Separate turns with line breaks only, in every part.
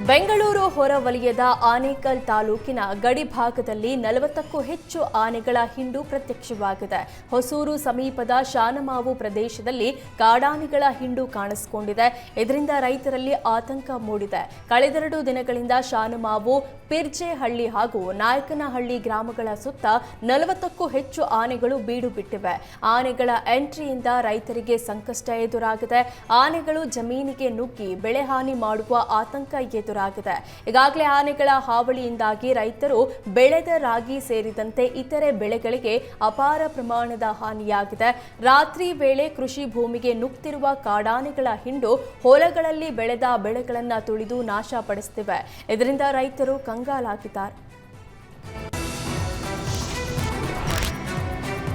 ಬೆಂಗಳೂರು ಹೊರವಲಯದ ಆನೇಕಲ್ ತಾಲೂಕಿನ ಗಡಿ ಭಾಗದಲ್ಲಿ 40ಕ್ಕೂ ಹೆಚ್ಚು ಆನೆಗಳ ಹಿಂಡು ಪ್ರತ್ಯಕ್ಷವಾಗಿದೆ. ಹೊಸೂರು ಸಮೀಪದ ಶಾನಮಾವು ಪ್ರದೇಶದಲ್ಲಿ ಕಾಡಾನೆಗಳ ಹಿಂಡು ಕಾಣಿಸಿಕೊಂಡಿದೆ. ಇದರಿಂದ ರೈತರಲ್ಲಿ ಆತಂಕ ಮೂಡಿದೆ. ಕಳೆದೆರಡು ದಿನಗಳಿಂದ ಶಾನಮಾವು, ಪಿರ್ಜೆಹಳ್ಳಿ ಹಾಗೂ ನಾಯಕನಹಳ್ಳಿ ಗ್ರಾಮಗಳ ಸುತ್ತ 40ಕ್ಕೂ ಹೆಚ್ಚು ಆನೆಗಳು ಬೀಡು ಬಿಟ್ಟಿವೆ. ಆನೆಗಳ ಎಂಟ್ರಿಯಿಂದ ರೈತರಿಗೆ ಸಂಕಷ್ಟ ಎದುರಾಗಿದೆ. ಆನೆಗಳು ಜಮೀನಿಗೆ ನುಗ್ಗಿ ಬೆಳೆ ಹಾನಿ ಮಾಡುವ ಆತಂಕ ಎದುರಾಗಿದೆ. ಈಗಾಗಲೇ ಆನೆಗಳ ಹಾವಳಿಯಿಂದಾಗಿ ರೈತರು ಬೆಳೆದ ರಾಗಿ ಸೇರಿದಂತೆ ಇತರೆ ಬೆಳೆಗಳಿಗೆ ಅಪಾರ ಪ್ರಮಾಣದ ಹಾನಿಯಾಗಿದೆ. ರಾತ್ರಿ ವೇಳೆ ಕೃಷಿ ಭೂಮಿಗೆ ನುಗ್ತಿರುವ ಕಾಡಾನೆಗಳ ಹಿಂಡು ಹೊಲಗಳಲ್ಲಿ ಬೆಳೆದ ಬೆಳೆಗಳನ್ನು ತುಳಿದು ನಾಶಪಡಿಸುತ್ತಿವೆ. ಇದರಿಂದ ರೈತರು ಕಂಗಾಲಾಗಿದ್ದಾರೆ.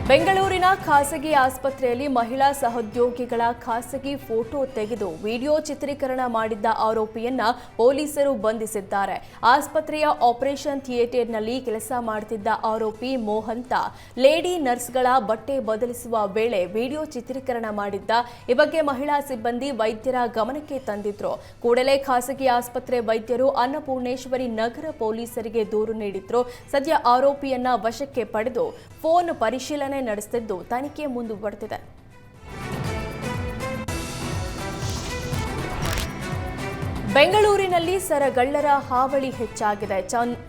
ಬೆಂಗಳೂರಿನ ಖಾಸಗಿ ಆಸ್ಪತ್ರೆಯಲ್ಲಿ ಮಹಿಳಾ ಸಹೋದ್ಯೋಗಿಗಳ ಖಾಸಗಿ ಫೋಟೋ ತೆಗೆದು ವಿಡಿಯೋ ಚಿತ್ರೀಕರಣ ಮಾಡಿದ್ದ ಆರೋಪಿಯನ್ನ ಪೊಲೀಸರು ಬಂಧಿಸಿದ್ದಾರೆ. ಆಸ್ಪತ್ರೆಯ ಆಪರೇಷನ್ ಥಿಯೇಟರ್ನಲ್ಲಿ ಕೆಲಸ ಮಾಡುತ್ತಿದ್ದ ಆರೋಪಿ ಮೋಹಂತ ಲೇಡಿ ನರ್ಸ್ಗಳ ಬಟ್ಟೆ ಬದಲಿಸುವ ವೇಳೆ ವಿಡಿಯೋ ಚಿತ್ರೀಕರಣ ಮಾಡಿದ್ದ. ಈ ಬಗ್ಗೆ ಮಹಿಳಾ ಸಿಬ್ಬಂದಿ ವೈದ್ಯರ ಗಮನಕ್ಕೆ ತಂದಿದ್ರು. ಕೂಡಲೇ ಖಾಸಗಿ ಆಸ್ಪತ್ರೆ ವೈದ್ಯರು ಅನ್ನಪೂರ್ಣೇಶ್ವರಿ ನಗರ ಪೊಲೀಸರಿಗೆ ದೂರು ನೀಡಿದ್ರು. ಸದ್ಯ ಆರೋಪಿಯನ್ನ ವಶಕ್ಕೆ ಪಡೆದು ಫೋನ್ ಪರಿಶೀಲನೆ ನಡೆಸುತ್ತಿದ್ದು ತನಿಖೆ ಮುಂದುವರೆದಿದೆ. ಬೆಂಗಳೂರಿನಲ್ಲಿ ಸರಗಳ್ಳರ ಹಾವಳಿ ಹೆಚ್ಚಾಗಿದೆ.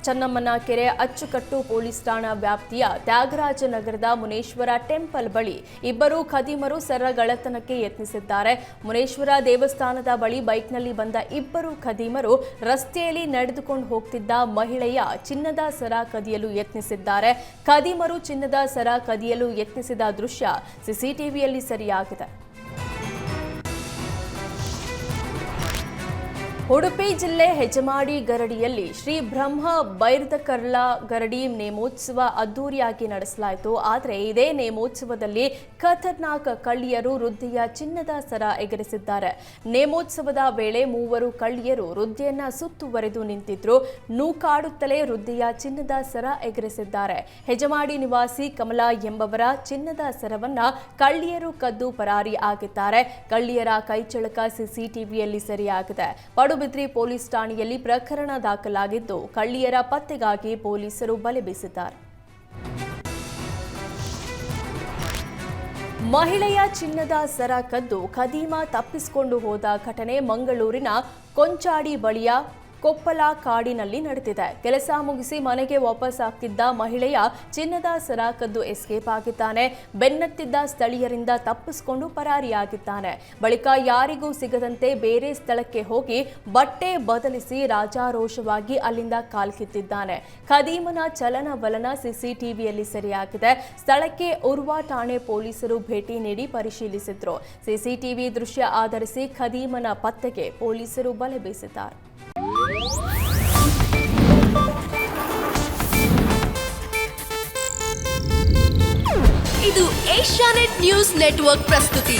ಚನ್ನಮ್ಮನ ಕೆರೆ ಅಚ್ಚುಕಟ್ಟು ಪೊಲೀಸ್ ಠಾಣಾ ವ್ಯಾಪ್ತಿಯ ತ್ಯಾಗರಾಜನಗರದ ಮುನೇಶ್ವರ ಟೆಂಪಲ್ ಬಳಿ ಇಬ್ಬರು ಖದೀಮರು ಸರಗಳ್ಳತನಕ್ಕೆ ಯತ್ನಿಸಿದ್ದಾರೆ. ಮುನೇಶ್ವರ ದೇವಸ್ಥಾನದ ಬಳಿ ಬೈಕ್ನಲ್ಲಿ ಬಂದ ಇಬ್ಬರು ಖದೀಮರು ರಸ್ತೆಯಲ್ಲಿ ನಡೆದುಕೊಂಡು ಹೋಗ್ತಿದ್ದ ಮಹಿಳೆಯ ಚಿನ್ನದ ಸರ ಕದಿಯಲು ಯತ್ನಿಸಿದ್ದಾರೆ. ಖದೀಮರು ಚಿನ್ನದ ಸರ ಕದಿಯಲು ಯತ್ನಿಸಿದ ದೃಶ್ಯ ಸಿಸಿಟಿವಿಯಲ್ಲಿ ಸೆರೆಯಾಗಿದೆ. ಉಡುಪಿ ಜಿಲ್ಲೆ ಹೆಜಮಾಡಿ ಗರಡಿಯಲ್ಲಿ ಶ್ರೀ ಬ್ರಹ್ಮ ಬೈರದಕರ್ಲ ಗರಡಿ ನೇಮೋತ್ಸವ ಅದ್ದೂರಿಯಾಗಿ ನಡೆಸಲಾಯಿತು. ಆದರೆ ಇದೇ ನೇಮೋತ್ಸವದಲ್ಲಿ ಖತರ್ನಾಕ್ ಕಳ್ಳಿಯರು ವೃದ್ಧೆಯ ಚಿನ್ನದ ಸರ ಎಗರಿಸಿದ್ದಾರೆ. ನೇಮೋತ್ಸವದ ವೇಳೆ ಮೂವರು ಕಳ್ಳಿಯರು ವೃದ್ಧೆಯನ್ನ ಸುತ್ತುವರೆದು ನಿಂತಿದ್ರು. ನೂಕಾಡುತ್ತಲೇ ವೃದ್ಧೆಯ ಚಿನ್ನದ ಸರ ಎಗರಿಸಿದ್ದಾರೆ. ಹೆಜಮಾಡಿ ನಿವಾಸಿ ಕಮಲಾ ಎಂಬವರ ಚಿನ್ನದ ಸರವನ್ನ ಕಳ್ಳಿಯರು ಕದ್ದು ಪರಾರಿ ಆಗಿದ್ದಾರೆ. ಕಳ್ಳಿಯರ ಕೈಚಳಕ ಸಿಸಿಟಿವಿಯಲ್ಲಿ ಸೆರೆಯಾಗಿದೆ. ಪಡುಬಿದ್ರಿ ಪೊಲೀಸ್ ಠಾಣೆಯಲ್ಲಿ ಪ್ರಕರಣ ದಾಖಲಾಗಿದ್ದು ಕಳ್ಳಿಯರ ಪತ್ತೆಗಾಗಿ ಪೊಲೀಸರು ಬಲೆ ಬೀಸಿದ್ದಾರೆ. ಮಹಿಳೆಯ ಚಿನ್ನದ ಸರ ಕದ್ದು ಖದೀಮ ತಪ್ಪಿಸಿಕೊಂಡು ಹೋದ ಘಟನೆ ಮಂಗಳೂರಿನ ಕೊಂಚಾಡಿ ಬಳಿಯ ಕೊಪ್ಪಲ ಕಾಡಿನಲ್ಲಿ ನಡೆದಿದೆ. ಕೆಲಸ ಮುಗಿಸಿ ಮನೆಗೆ ವಾಪಸ್ ಆಗ್ತಿದ್ದ ಮಹಿಳೆಯ ಚಿನ್ನದ ಸರ ಕದ್ದು ಎಸ್ಕೇಪ್ ಆಗಿದ್ದಾನೆ. ಬೆನ್ನತ್ತಿದ್ದ ಸ್ಥಳೀಯರಿಂದ ತಪ್ಪಿಸಿಕೊಂಡು ಪರಾರಿಯಾಗಿದ್ದಾನೆ. ಬಳಿಕ ಯಾರಿಗೂ ಸಿಗದಂತೆ ಬೇರೆ ಸ್ಥಳಕ್ಕೆ ಹೋಗಿ ಬಟ್ಟೆ ಬದಲಿಸಿ ರಾಜಾರೋಷವಾಗಿ ಅಲ್ಲಿಂದ ಕಾಲ್ಕಿತ್ತಿದ್ದಾನೆ. ಖದೀಮನ ಚಲನವಲನ ಸಿಸಿಟಿವಿಯಲ್ಲಿ ಸೆರೆಯಾಗಿದೆ. ಸ್ಥಳಕ್ಕೆ ಉರ್ವಾ ಠಾಣೆ ಪೊಲೀಸರು ಭೇಟಿ ನೀಡಿ ಪರಿಶೀಲಿಸಿದ್ರು. ಸಿಸಿಟಿವಿ ದೃಶ್ಯ ಆಧರಿಸಿ ಖದೀಮನ ಪತ್ತೆಗೆ ಪೊಲೀಸರು ಬಲೆ ಬೀಸಿದ್ದಾರೆ.
ಇದು ಏಷ್ಯಾನೆಟ್ ನ್ಯೂಸ್ ನೆಟ್ವರ್ಕ್ ಪ್ರಸ್ತುತಿ.